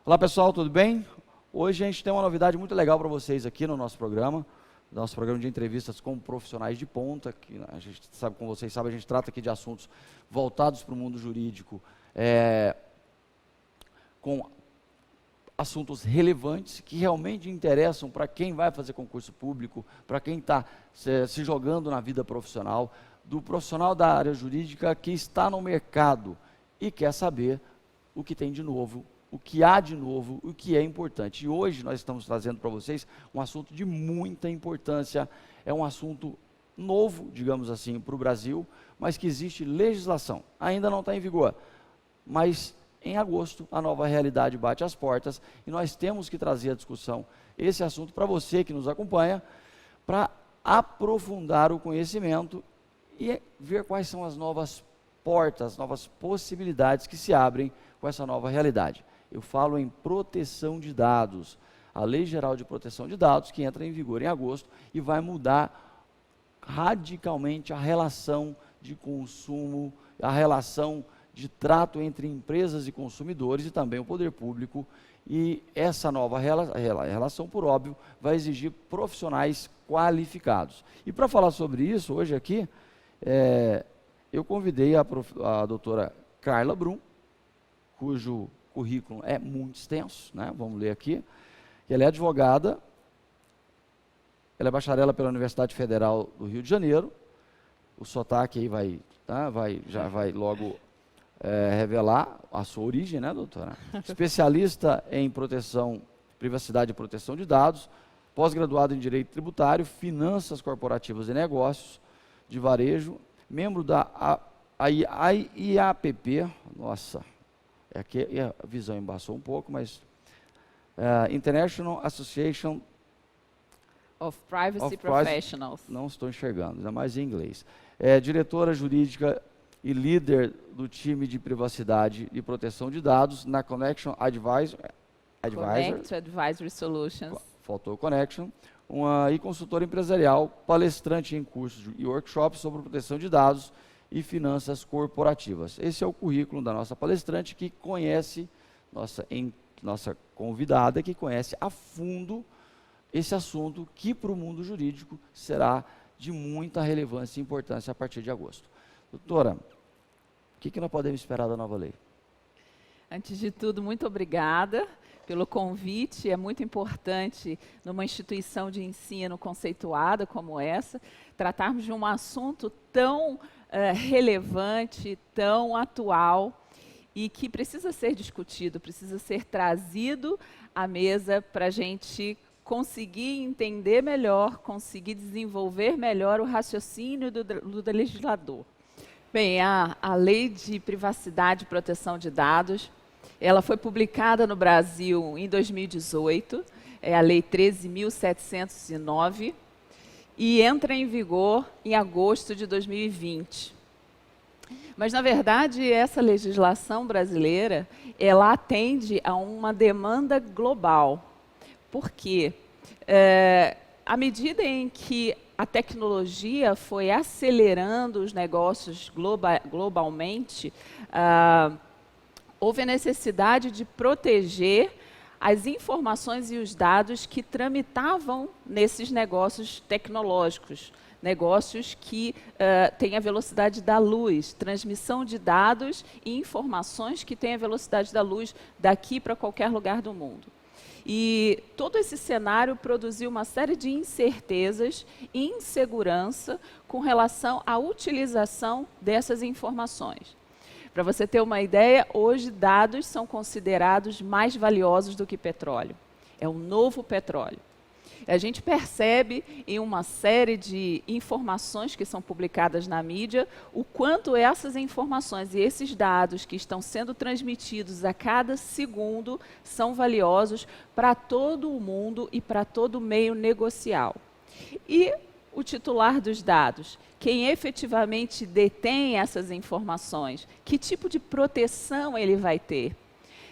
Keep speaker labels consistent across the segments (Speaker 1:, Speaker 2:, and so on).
Speaker 1: Olá pessoal, tudo bem? Hoje a gente tem uma novidade muito legal para vocês aqui no nosso programa de entrevistas com profissionais de ponta, que a gente sabe, como vocês sabem, a gente trata aqui de assuntos voltados para o mundo jurídico, com assuntos relevantes que realmente interessam para quem vai fazer concurso público, para quem está se jogando na vida profissional, do profissional da área jurídica que está no mercado e quer saber o que tem de novo, o que há de novo, o que é importante. E hoje nós estamos trazendo para vocês um assunto de muita importância, é um assunto novo, digamos assim, para o Brasil, mas que existe legislação, ainda não está em vigor, mas em agosto a nova realidade bate às portas e nós temos que trazer à discussão esse assunto para você que nos acompanha, para aprofundar o conhecimento e ver quais são as novas portas, novas possibilidades que se abrem com essa nova realidade. Eu falo em proteção de dados, a Lei Geral de Proteção de Dados, que entra em vigor em agosto e vai mudar radicalmente a relação de consumo, a relação de trato entre empresas e consumidores e também o poder público. E essa nova relação, por óbvio, vai exigir profissionais qualificados. E para falar sobre isso, hoje aqui, eu convidei a doutora Carla Brum, cujo currículo é muito extenso, né? Vamos ler aqui. Ela é advogada, ela é bacharela pela Universidade Federal do Rio de Janeiro, o sotaque aí já vai logo revelar a sua origem, né, doutora? Especialista em privacidade e proteção de dados, pós-graduada em Direito Tributário, Finanças Corporativas e Negócios de Varejo, membro da IAPP, nossa, aqui a visão embaçou um pouco, mas International Association
Speaker 2: of Privacy Professionals.
Speaker 1: Não estou enxergando, ainda mais em inglês. Diretora jurídica e líder do time de privacidade e proteção de dados na Connection Advisor.
Speaker 2: Connect Advisory Solutions.
Speaker 1: Faltou Connection. E consultora empresarial, palestrante em cursos e workshops sobre proteção de dados e finanças corporativas. Esse é o currículo da nossa palestrante, que conhece, nossa convidada, que conhece a fundo esse assunto, que para o mundo jurídico será de muita relevância e importância a partir de agosto. Doutora, o que nós podemos esperar da nova lei?
Speaker 2: Antes de tudo, muito obrigada pelo convite. É muito importante, numa instituição de ensino conceituada como essa, tratarmos de um assunto tão relevante, tão atual e que precisa ser discutido, precisa ser trazido à mesa para a gente conseguir entender melhor, conseguir desenvolver melhor o raciocínio do legislador. Bem, a Lei de Privacidade e Proteção de Dados, ela foi publicada no Brasil em 2018, é a Lei 13.709, e entra em vigor em agosto de 2020. Mas, na verdade, essa legislação brasileira, ela atende a uma demanda global. Por quê? À medida em que a tecnologia foi acelerando os negócios globalmente, houve a necessidade de proteger as informações e os dados que tramitavam nesses negócios tecnológicos, negócios que têm a velocidade da luz, transmissão de dados e informações que têm a velocidade da luz daqui para qualquer lugar do mundo. E todo esse cenário produziu uma série de incertezas e insegurança com relação à utilização dessas informações. Para você ter uma ideia, hoje dados são considerados mais valiosos do que petróleo. É um novo petróleo. A gente percebe em uma série de informações que são publicadas na mídia o quanto essas informações e esses dados que estão sendo transmitidos a cada segundo são valiosos para todo o mundo e para todo o meio negocial. E o titular dos dados, quem efetivamente detém essas informações, que tipo de proteção ele vai ter?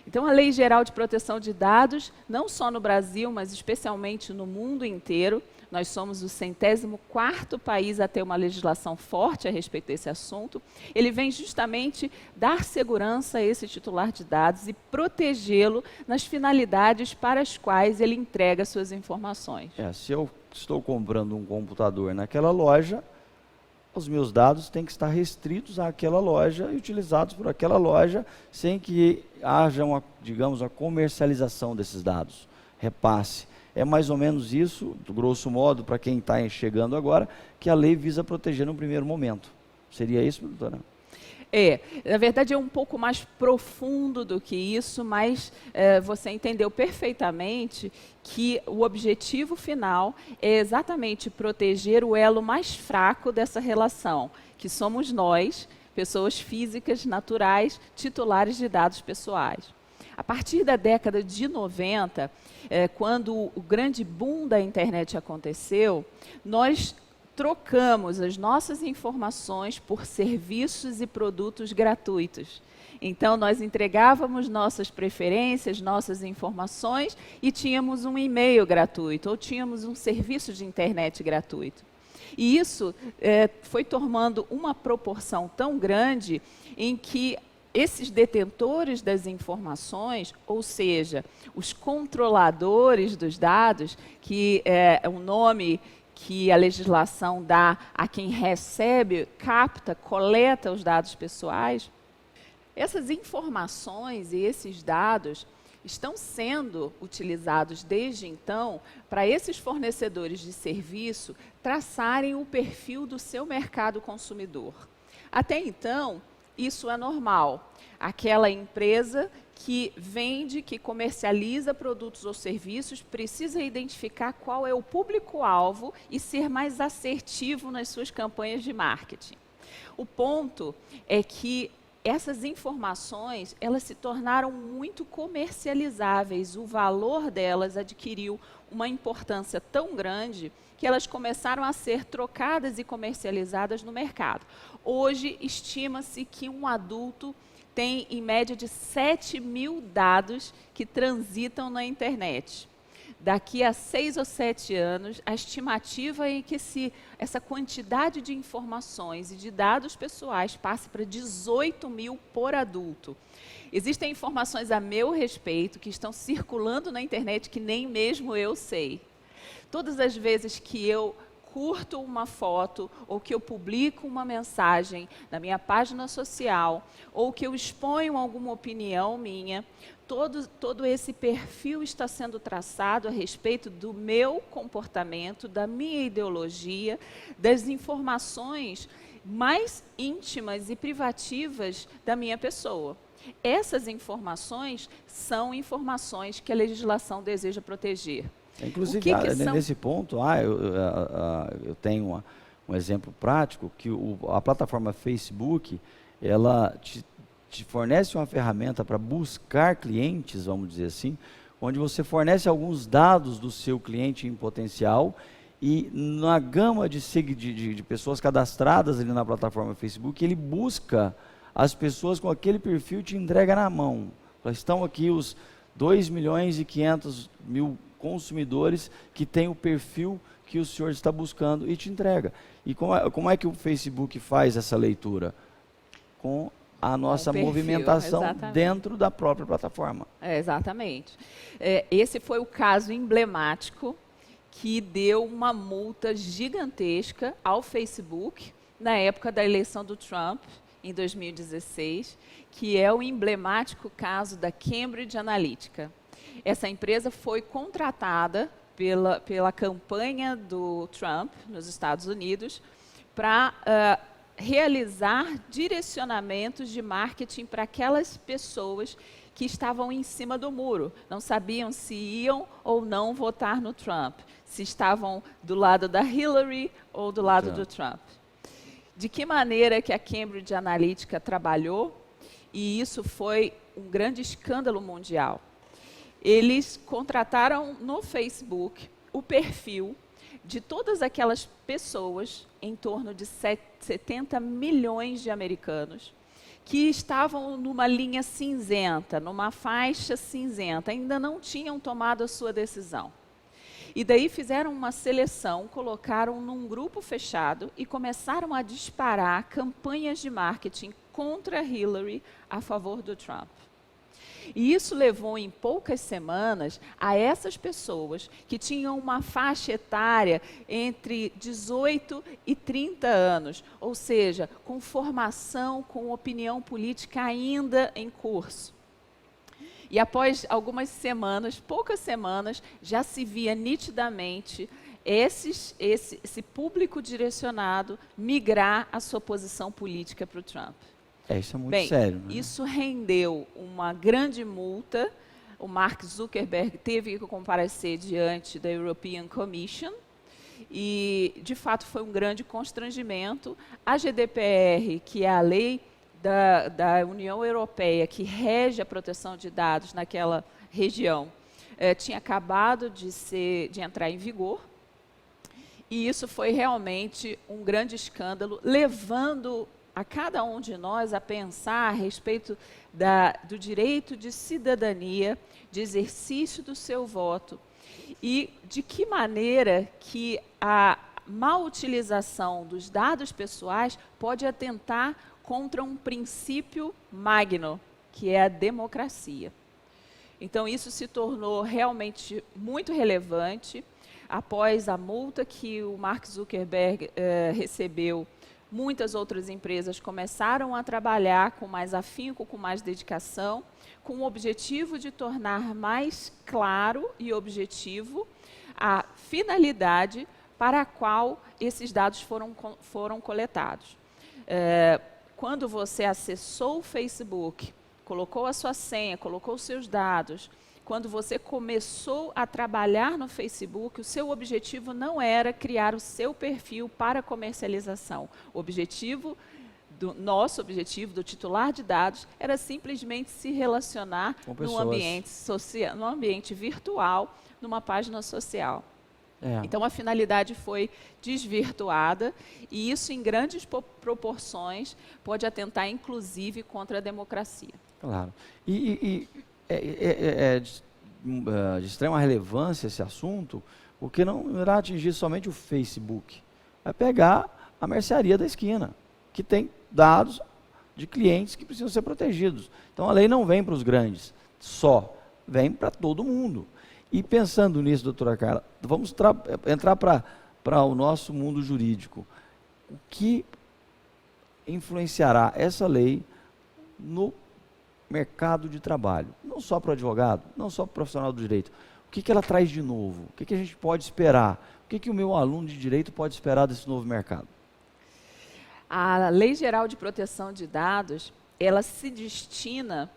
Speaker 2: Então, a Lei Geral de Proteção de Dados, não só no Brasil, mas especialmente no mundo inteiro, nós somos o 104º país a ter uma legislação forte a respeito desse assunto. Ele vem justamente dar segurança a esse titular de dados e protegê-lo nas finalidades para as quais ele entrega suas informações.
Speaker 1: Se eu estou comprando um computador naquela loja, os meus dados têm que estar restritos àquela loja e utilizados por aquela loja, sem que haja digamos, uma comercialização desses dados, repasse. É mais ou menos isso, do grosso modo, para quem está chegando agora, que a lei visa proteger no primeiro momento. Seria isso, doutora?
Speaker 2: Na verdade é um pouco mais profundo do que isso, mas você entendeu perfeitamente que o objetivo final é exatamente proteger o elo mais fraco dessa relação, que somos nós, pessoas físicas, naturais, titulares de dados pessoais. A partir da década de 90, quando o grande boom da internet aconteceu, nós trocamos as nossas informações por serviços e produtos gratuitos. Então, nós entregávamos nossas preferências, nossas informações e tínhamos um e-mail gratuito ou tínhamos um serviço de internet gratuito. E isso foi tomando uma proporção tão grande em que esses detentores das informações, ou seja, os controladores dos dados, que é um nome que a legislação dá a quem recebe, capta, coleta os dados pessoais, essas informações e esses dados estão sendo utilizados desde então para esses fornecedores de serviço traçarem o perfil do seu mercado consumidor. Até então, isso é normal. Aquela empresa que vende, que comercializa produtos ou serviços, precisa identificar qual é o público-alvo e ser mais assertivo nas suas campanhas de marketing. O ponto é que essas informações, elas se tornaram muito comercializáveis. O valor delas adquiriu uma importância tão grande que elas começaram a ser trocadas e comercializadas no mercado. Hoje, estima-se que um adulto tem, em média, de 7.000 dados que transitam na internet. Daqui a 6 ou 7 anos, a estimativa é que essa quantidade de informações e de dados pessoais passe para 18.000 por adulto. Existem informações a meu respeito que estão circulando na internet que nem mesmo eu sei. Todas as vezes que eu curto uma foto ou que eu publico uma mensagem na minha página social ou que eu exponho alguma opinião minha, todo esse perfil está sendo traçado a respeito do meu comportamento, da minha ideologia, das informações mais íntimas e privativas da minha pessoa. Essas informações são informações que a legislação deseja proteger.
Speaker 1: Inclusive, nesse ponto, eu tenho um exemplo prático, que a plataforma Facebook, ela te fornece uma ferramenta para buscar clientes, vamos dizer assim, onde você fornece alguns dados do seu cliente em potencial e na gama de pessoas cadastradas ali na plataforma Facebook, ele busca as pessoas com aquele perfil e te entrega na mão. Estão aqui os 2.500.000 consumidores que têm o perfil que o senhor está buscando e te entrega. E como é que o Facebook faz essa leitura? Com a nossa movimentação dentro da própria plataforma.
Speaker 2: Exatamente. Esse foi o caso emblemático que deu uma multa gigantesca ao Facebook na época da eleição do Trump, em 2016, que é o emblemático caso da Cambridge Analytica. Essa empresa foi contratada pela campanha do Trump nos Estados Unidos para realizar direcionamentos de marketing para aquelas pessoas que estavam em cima do muro, não sabiam se iam ou não votar no Trump, se estavam do lado da Hillary ou do lado do Trump. De que maneira que a Cambridge Analytica trabalhou, e isso foi um grande escândalo mundial. Eles contrataram no Facebook o perfil de todas aquelas pessoas, em torno de 70 milhões de americanos, que estavam numa linha cinzenta, numa faixa cinzenta, ainda não tinham tomado a sua decisão. E daí fizeram uma seleção, colocaram num grupo fechado e começaram a disparar campanhas de marketing contra Hillary a favor do Trump. E isso levou em poucas semanas a essas pessoas que tinham uma faixa etária entre 18 e 30 anos, ou seja, com formação, com opinião política ainda em curso. E após algumas semanas, poucas semanas, já se via nitidamente esse público direcionado migrar a sua posição política para o Trump.
Speaker 1: Isso é muito sério, né?
Speaker 2: Isso rendeu uma grande multa. O Mark Zuckerberg teve que comparecer diante da European Commission e, de fato, foi um grande constrangimento. A GDPR, que é a lei da União Europeia que rege a proteção de dados naquela região, tinha acabado de entrar em vigor. E isso foi realmente um grande escândalo, levando a cada um de nós a pensar a respeito do direito de cidadania, de exercício do seu voto e de que maneira que a má utilização dos dados pessoais pode atentar contra um princípio magno, que é a democracia. Então, isso se tornou realmente muito relevante. Após a multa que o Mark Zuckerberg recebeu, muitas outras empresas começaram a trabalhar com mais afinco, com mais dedicação, com o objetivo de tornar mais claro e objetivo a finalidade para a qual esses dados foram coletados. Quando você acessou o Facebook, colocou a sua senha, colocou os seus dados, quando você começou a trabalhar no Facebook, o seu objetivo não era criar o seu perfil para comercialização. O objetivo, nosso objetivo, do titular de dados, era simplesmente se relacionar num ambiente social, num ambiente virtual, numa página social. Então, a finalidade foi desvirtuada e isso, em grandes proporções, pode atentar, inclusive, contra a democracia.
Speaker 1: Claro. É de extrema relevância esse assunto, porque não irá atingir somente o Facebook. Vai pegar a mercearia da esquina, que tem dados de clientes que precisam ser protegidos. Então, a lei não vem para os grandes só, vem para todo mundo. E pensando nisso, doutora Carla, vamos entrar para o nosso mundo jurídico. O que influenciará essa lei no mercado de trabalho? Não só para o advogado, não só para o profissional do direito. O que ela traz de novo? O que a gente pode esperar? O que o meu aluno de direito pode esperar desse novo mercado?
Speaker 2: A Lei Geral de Proteção de Dados, ela se destina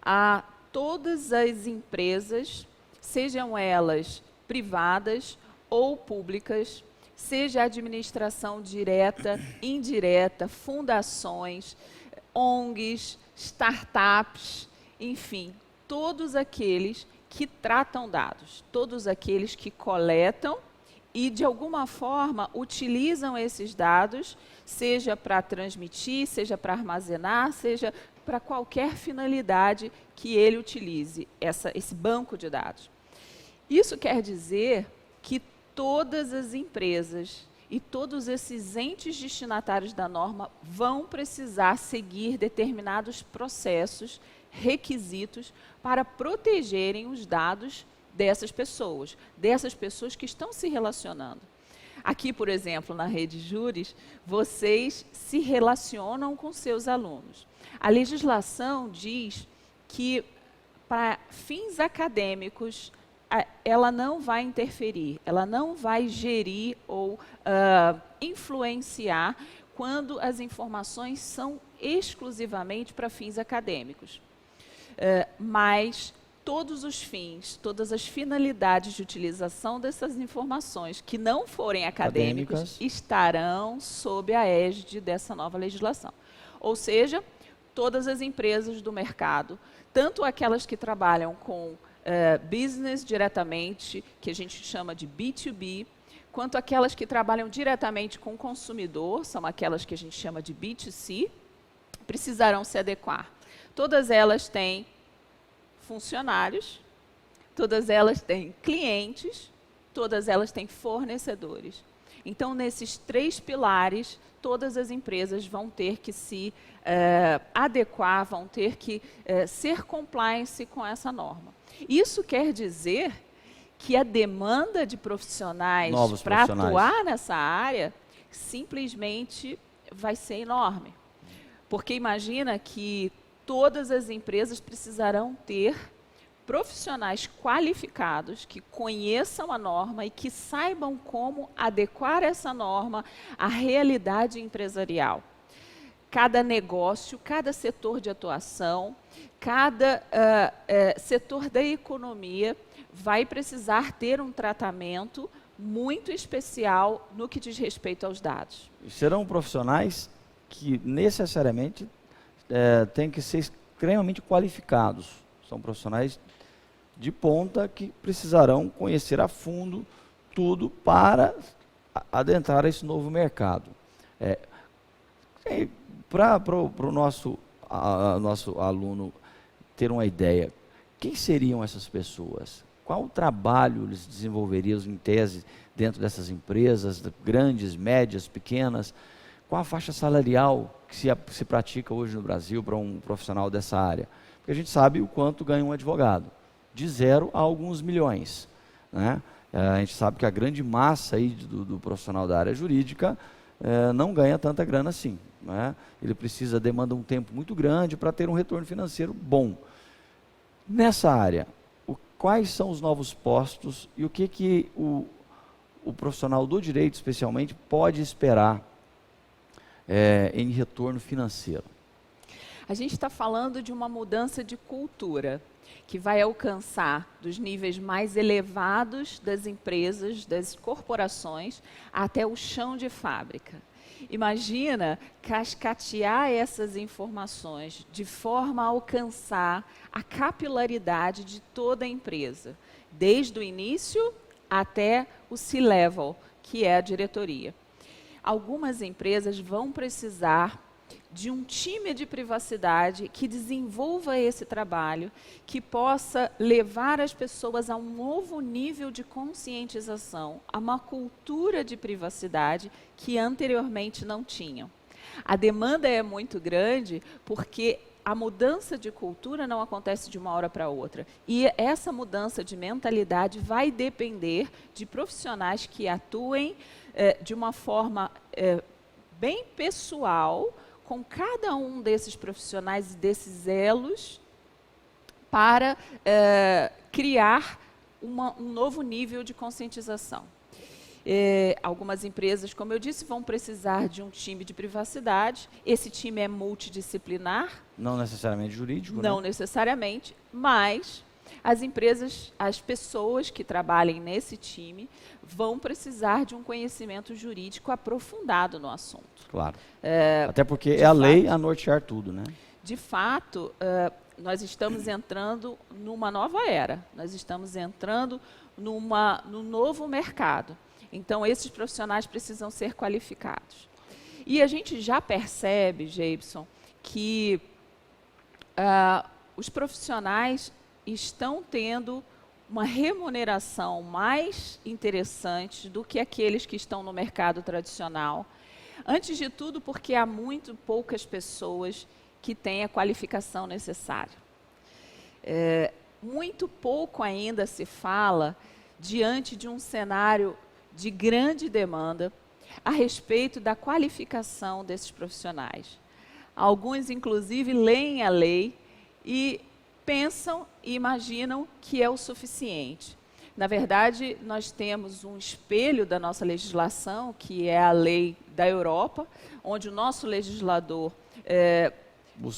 Speaker 2: a todas as empresas, sejam elas privadas ou públicas, seja administração direta, indireta, fundações, ONGs, startups, enfim, todos aqueles que tratam dados, todos aqueles que coletam e, de alguma forma, utilizam esses dados, seja para transmitir, seja para armazenar, seja para qualquer finalidade que ele utilize esse banco de dados. Isso quer dizer que todas as empresas e todos esses entes destinatários da norma vão precisar seguir determinados processos, requisitos, para protegerem os dados dessas pessoas que estão se relacionando. Aqui, por exemplo, na Rede Júris, vocês se relacionam com seus alunos. A legislação diz que, para fins acadêmicos, ela não vai interferir, ela não vai gerir ou influenciar quando as informações são exclusivamente para fins acadêmicos. Mas todos os fins, todas as finalidades de utilização dessas informações que não forem acadêmicas estarão sob a égide dessa nova legislação. Ou seja, todas as empresas do mercado, tanto aquelas que trabalham com business diretamente, que a gente chama de B2B, quanto aquelas que trabalham diretamente com o consumidor, são aquelas que a gente chama de B2C, precisarão se adequar. Todas elas têm funcionários, todas elas têm clientes todas elas têm fornecedores. Então, nesses 3 pilares, todas as empresas vão ter que se adequar, vão ter que ser compliance com essa norma. Isso quer dizer que a demanda de profissionais para atuar nessa área simplesmente vai ser enorme. Porque imagina que todas as empresas precisarão ter profissionais qualificados que conheçam a norma e que saibam como adequar essa norma à realidade empresarial. Cada negócio, cada setor de atuação, cada setor da economia vai precisar ter um tratamento muito especial no que diz respeito aos dados.
Speaker 1: Serão profissionais que necessariamente têm que ser extremamente qualificados. São profissionais de ponta que precisarão conhecer a fundo tudo para adentrar esse novo mercado. Para o nosso aluno ter uma ideia, quem seriam essas pessoas? Qual trabalho eles desenvolveriam em tese dentro dessas empresas, grandes, médias, pequenas? Qual a faixa salarial que se pratica hoje no Brasil para um profissional dessa área? Porque a gente sabe o quanto ganha um advogado, de 0 a alguns milhões, né? A gente sabe que a grande massa aí do profissional da área jurídica não ganha tanta grana assim, né? Ele demanda um tempo muito grande para ter um retorno financeiro bom. Nessa área, quais são os novos postos e o que o profissional do direito, especialmente, pode esperar em retorno financeiro?
Speaker 2: A gente está falando de uma mudança de cultura que vai alcançar dos níveis mais elevados das empresas, das corporações, até o chão de fábrica. Imagina cascatear essas informações de forma a alcançar a capilaridade de toda a empresa, desde o início até o C-level, que é a diretoria. Algumas empresas vão precisar de um time de privacidade que desenvolva esse trabalho, que possa levar as pessoas a um novo nível de conscientização, a uma cultura de privacidade que anteriormente não tinham. A demanda é muito grande porque a mudança de cultura não acontece de uma hora para outra. E essa mudança de mentalidade vai depender de profissionais que atuem de uma forma bem pessoal, com cada um desses profissionais e desses elos para criar um novo nível de conscientização. Algumas empresas, como eu disse, vão precisar de um time de privacidade. Esse time é multidisciplinar.
Speaker 1: Não necessariamente jurídico,
Speaker 2: não, né? Necessariamente, mas as empresas, as pessoas que trabalhem nesse time vão precisar de um conhecimento jurídico aprofundado no assunto.
Speaker 1: Claro. Até porque é a lei a nortear tudo, né?
Speaker 2: De fato, nós estamos entrando numa nova era. Nós estamos entrando num novo mercado. Então, esses profissionais precisam ser qualificados. E a gente já percebe, Geibson, que os profissionais estão tendo uma remuneração mais interessante do que aqueles que estão no mercado tradicional. Antes de tudo, porque há muito poucas pessoas que têm a qualificação necessária. Muito pouco ainda se fala, diante de um cenário de grande demanda, a respeito da qualificação desses profissionais. Alguns, inclusive, leem a lei e pensam e imaginam que é o suficiente. Na verdade, nós temos um espelho da nossa legislação, que é a lei da Europa, onde o nosso legislador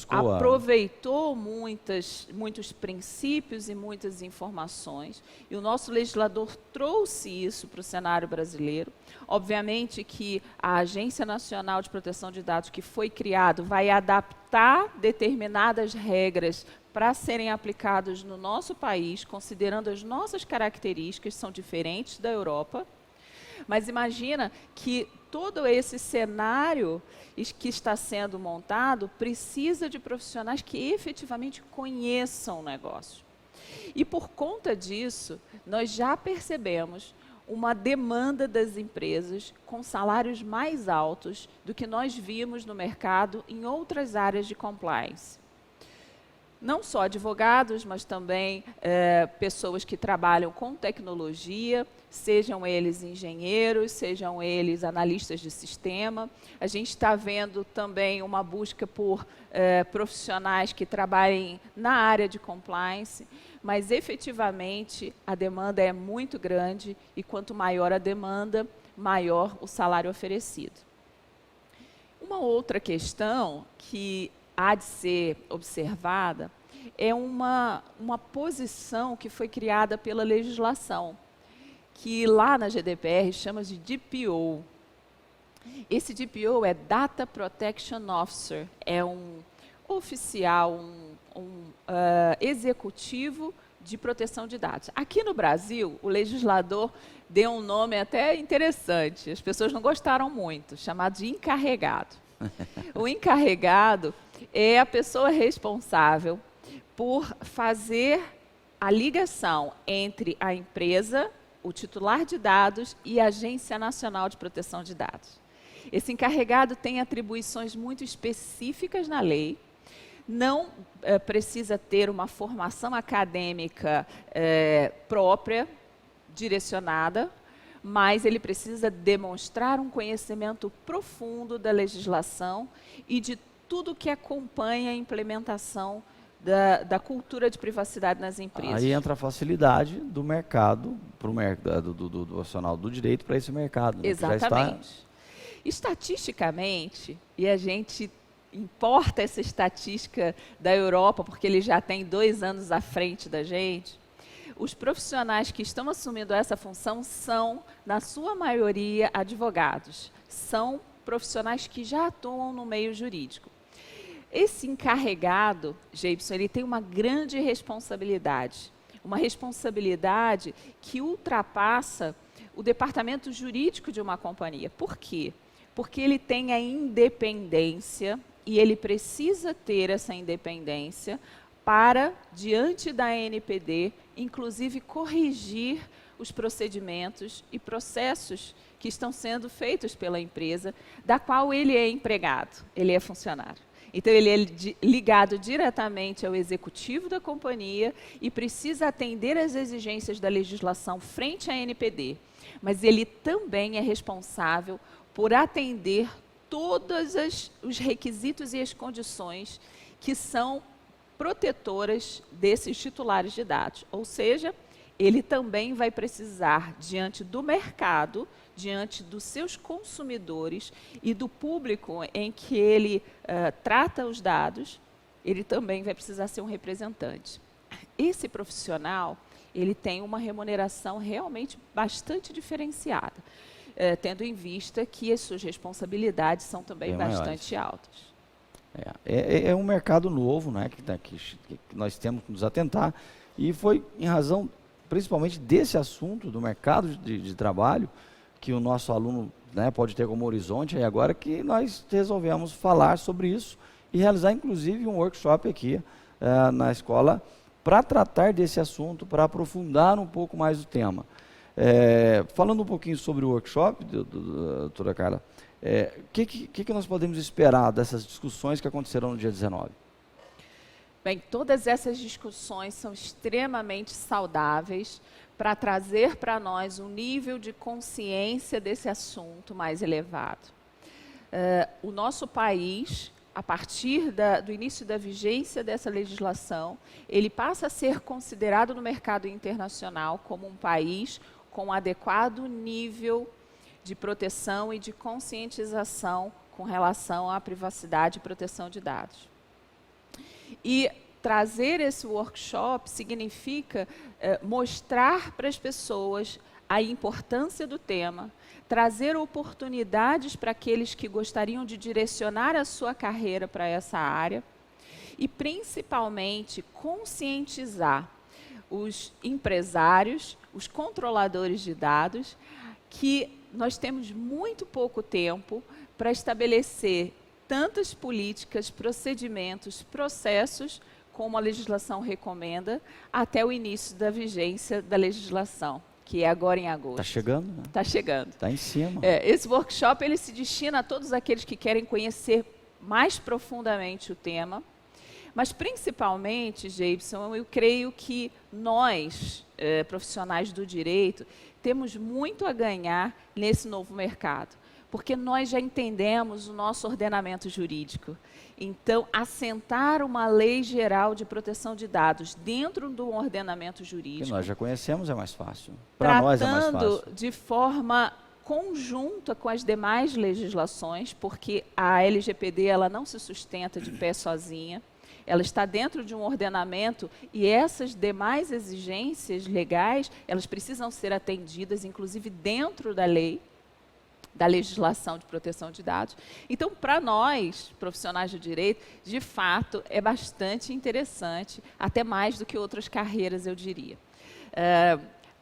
Speaker 2: aproveitou muitos princípios e muitas informações, e o nosso legislador trouxe isso para o cenário brasileiro. Obviamente que a Agência Nacional de Proteção de Dados, que foi criado, vai adaptar determinadas regras para serem aplicados no nosso país, considerando as nossas características, são diferentes da Europa. Mas imagina que todo esse cenário que está sendo montado precisa de profissionais que efetivamente conheçam o negócio. E por conta disso, nós já percebemos uma demanda das empresas com salários mais altos do que nós vimos no mercado em outras áreas de compliance. Não só advogados, mas também pessoas que trabalham com tecnologia, sejam eles engenheiros, sejam eles analistas de sistema. A gente está vendo também uma busca por profissionais que trabalhem na área de compliance, mas efetivamente a demanda é muito grande e quanto maior a demanda, maior o salário oferecido. Uma outra questão que há de ser observada é uma posição que foi criada pela legislação, que lá na GDPR chama de DPO. Esse DPO é Data Protection Officer, é um oficial, executivo de proteção de dados. Aqui no Brasil, o legislador deu um nome até interessante, as pessoas não gostaram muito, chamado de encarregado. O encarregado é a pessoa responsável por fazer a ligação entre a empresa, o titular de dados e a Agência Nacional de Proteção de Dados. Esse encarregado tem atribuições muito específicas na lei, não precisa ter uma formação acadêmica própria, direcionada, mas ele precisa demonstrar um conhecimento profundo da legislação e de tudo que acompanha a implementação da cultura de privacidade nas empresas.
Speaker 1: Aí entra a facilidade do mercado, do profissional do direito para esse mercado. Né?
Speaker 2: Exatamente. Estatisticamente, e a gente importa essa estatística da Europa, porque ele já tem 2 anos à frente da gente, os profissionais que estão assumindo essa função são, na sua maioria, advogados. São profissionais que já atuam no meio jurídico. Esse encarregado, Geibson, ele tem uma grande responsabilidade. Uma responsabilidade que ultrapassa o departamento jurídico de uma companhia. Por quê? Porque ele tem a independência e ele precisa ter essa independência para, diante da ANPD, inclusive corrigir os procedimentos e processos que estão sendo feitos pela empresa, da qual ele é empregado, ele é funcionário. Então, ele é ligado diretamente ao executivo da companhia e precisa atender às exigências da legislação frente à ANPD. Mas ele também é responsável por atender todos os requisitos e as condições que são protetoras desses titulares de dados. Ou seja, ele também vai precisar, diante do mercado, diante dos seus consumidores e do público em que ele trata os dados, ele também vai precisar ser um representante. Esse profissional, ele tem uma remuneração realmente bastante diferenciada, tendo em vista que as suas responsabilidades são também bastante altas.
Speaker 1: É um mercado novo, né, que nós temos que nos atentar, e foi em razão, principalmente, desse assunto do mercado de trabalho, que o nosso aluno, né, pode ter como horizonte, aí agora que nós resolvemos falar sobre isso e realizar, inclusive, um workshop aqui na escola para tratar desse assunto, para aprofundar um pouco mais o tema. Falando um pouquinho sobre o workshop, doutora Carla, o que nós podemos esperar dessas discussões que acontecerão no dia 19?
Speaker 2: Bem, todas essas discussões são extremamente saudáveis para trazer para nós um nível de consciência desse assunto mais elevado. O nosso país, a partir do início da vigência dessa legislação, ele passa a ser considerado no mercado internacional como um país com adequado nível de proteção e de conscientização com relação à privacidade e proteção de dados. E trazer esse workshop significa mostrar para as pessoas a importância do tema, trazer oportunidades para aqueles que gostariam de direcionar a sua carreira para essa área e, principalmente, conscientizar os empresários, os controladores de dados, que nós temos muito pouco tempo para estabelecer tantas políticas, procedimentos, processos, como a legislação recomenda, até o início da vigência da legislação, que é agora em agosto.
Speaker 1: Está chegando, né?
Speaker 2: Está chegando.
Speaker 1: Está em cima.
Speaker 2: Esse workshop ele se destina a todos aqueles que querem conhecer mais profundamente o tema, mas principalmente, Geibson, eu creio que nós, profissionais do direito, temos muito a ganhar nesse novo mercado, porque nós já entendemos o nosso ordenamento jurídico. Então, assentar uma lei geral de proteção de dados dentro do ordenamento jurídico,
Speaker 1: que nós já conhecemos, é mais fácil. Para nós é mais fácil.
Speaker 2: Tratando de forma conjunta com as demais legislações, porque a LGPD ela não se sustenta de pé sozinha, ela está dentro de um ordenamento e essas demais exigências legais, elas precisam ser atendidas, inclusive dentro da lei, da legislação de proteção de dados. Então, para nós, profissionais do direito, de fato, é bastante interessante, até mais do que outras carreiras, eu diria.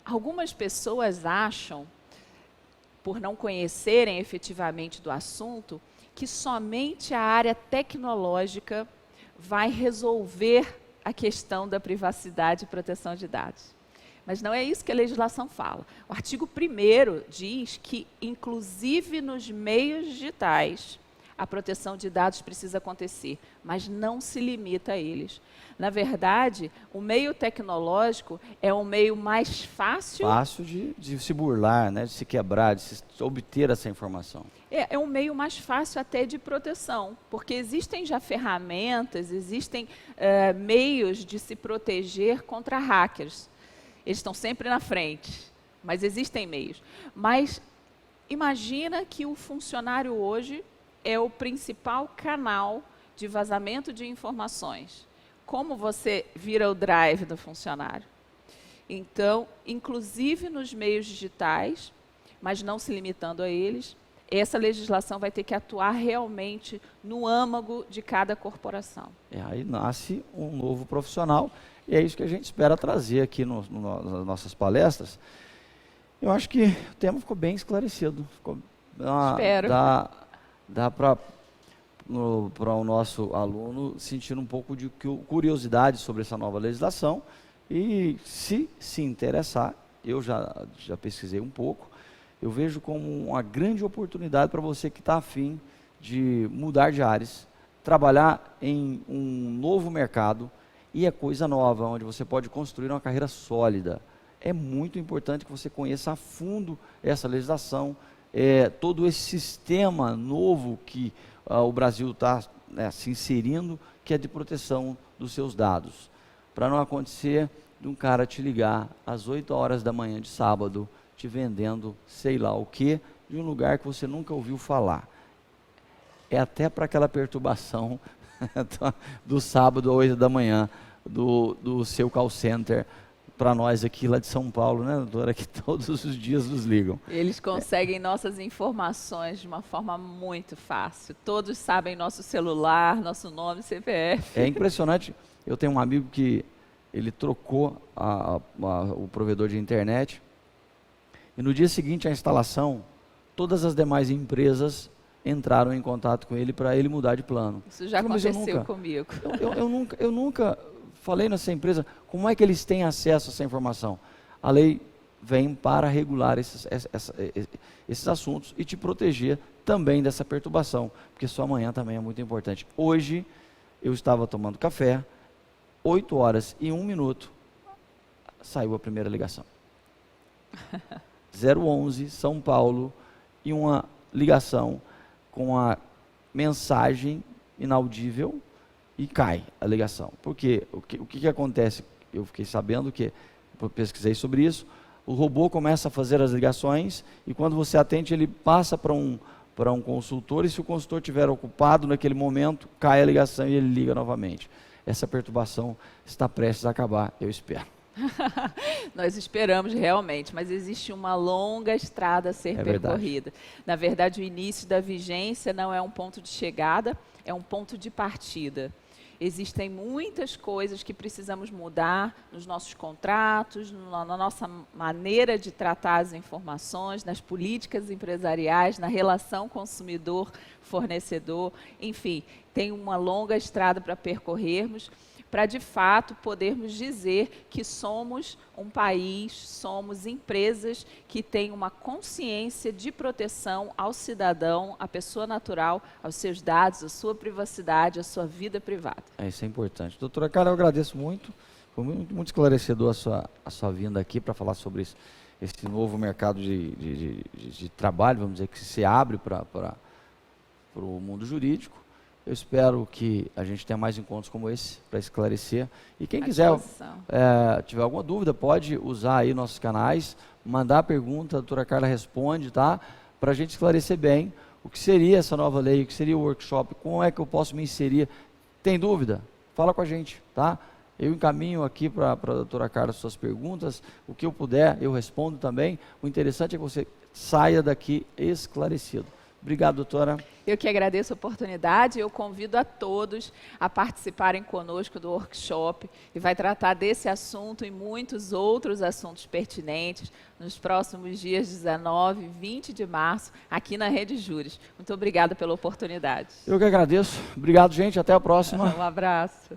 Speaker 2: Algumas pessoas acham, por não conhecerem efetivamente do assunto, que somente a área tecnológica vai resolver a questão da privacidade e proteção de dados. Mas não é isso que a legislação fala. O artigo 1º diz que, inclusive nos meios digitais, a proteção de dados precisa acontecer, mas não se limita a eles. Na verdade, o meio tecnológico é um meio mais fácil...
Speaker 1: Fácil de se burlar, né? De se quebrar, de se obter essa informação.
Speaker 2: É um meio mais fácil até de proteção, porque existem já ferramentas, existem meios de se proteger contra hackers. Eles estão sempre na frente, mas existem meios. Mas imagina que o funcionário hoje é o principal canal de vazamento de informações. Como você vira o drive do funcionário? Então, inclusive nos meios digitais, mas não se limitando a eles, essa legislação vai ter que atuar realmente no âmago de cada corporação.
Speaker 1: Aí nasce um novo profissional, e é isso que a gente espera trazer aqui nas nossas palestras. Eu acho que o tema ficou bem esclarecido.
Speaker 2: Espero.
Speaker 1: Dá para o nosso aluno sentir um pouco de curiosidade sobre essa nova legislação, e se interessar, eu já pesquisei um pouco, eu vejo como uma grande oportunidade para você que está afim de mudar de áreas, trabalhar em um novo mercado, e é coisa nova, onde você pode construir uma carreira sólida. É muito importante que você conheça a fundo essa legislação, todo esse sistema novo que o Brasil está se inserindo, que é de proteção dos seus dados. Para não acontecer de um cara te ligar às 8 horas da manhã de sábado, te vendendo sei lá o que, de um lugar que você nunca ouviu falar. É até para aquela perturbação do sábado às 8 da manhã, do seu call center, para nós aqui lá de São Paulo, né, doutora, que todos os dias nos ligam.
Speaker 2: Eles conseguem nossas informações de uma forma muito fácil. Todos sabem nosso celular, nosso nome, CPF.
Speaker 1: É impressionante. Eu tenho um amigo que ele trocou o provedor de internet, e no dia seguinte à instalação, todas as demais empresas entraram em contato com ele para ele mudar de plano.
Speaker 2: Isso já aconteceu comigo.
Speaker 1: Eu nunca falei nessa empresa, como é que eles têm acesso a essa informação? A lei vem para regular esses assuntos e te proteger também dessa perturbação, porque sua manhã também é muito importante. Hoje, eu estava tomando café, 8 horas e 1 minuto, saiu a primeira ligação. 011, São Paulo, e uma ligação com a mensagem inaudível, e cai a ligação. Porque o que acontece? Eu fiquei sabendo que, eu pesquisei sobre isso, o robô começa a fazer as ligações, e quando você atende, ele passa para um consultor, e se o consultor estiver ocupado naquele momento, cai a ligação e ele liga novamente. Essa perturbação está prestes a acabar, eu espero.
Speaker 2: Nós esperamos realmente, mas existe uma longa estrada a ser percorrida. Na verdade, o início da vigência não é um ponto de chegada, é um ponto de partida. Existem muitas coisas que precisamos mudar nos nossos contratos, na nossa maneira de tratar as informações, nas políticas empresariais, na relação consumidor-fornecedor, enfim, tem uma longa estrada para percorrermos, para, de fato, podermos dizer que somos um país, somos empresas que têm uma consciência de proteção ao cidadão, à pessoa natural, aos seus dados, à sua privacidade, à sua vida privada.
Speaker 1: Isso é importante. Doutora Carla, eu agradeço muito. Foi muito esclarecedor a sua vinda aqui para falar sobre esse novo mercado de trabalho, vamos dizer, que se abre para o mundo jurídico. Eu espero que a gente tenha mais encontros como esse para esclarecer. E quem quiser, tiver alguma dúvida, pode usar aí nossos canais, mandar pergunta, a doutora Carla responde, tá? Para a gente esclarecer bem o que seria essa nova lei, o que seria o workshop, como é que eu posso me inserir. Tem dúvida? Fala com a gente, tá? Eu encaminho aqui para a doutora Carla suas perguntas, o que eu puder, eu respondo também. O interessante é que você saia daqui esclarecido. Obrigado, doutora.
Speaker 2: Eu que agradeço a oportunidade. Eu convido a todos a participarem conosco do workshop e vai tratar desse assunto e muitos outros assuntos pertinentes nos próximos dias 19 e 20 de março, aqui na Rede Júris. Muito obrigada pela oportunidade.
Speaker 1: Eu que agradeço. Obrigado, gente. Até a próxima.
Speaker 2: Um abraço.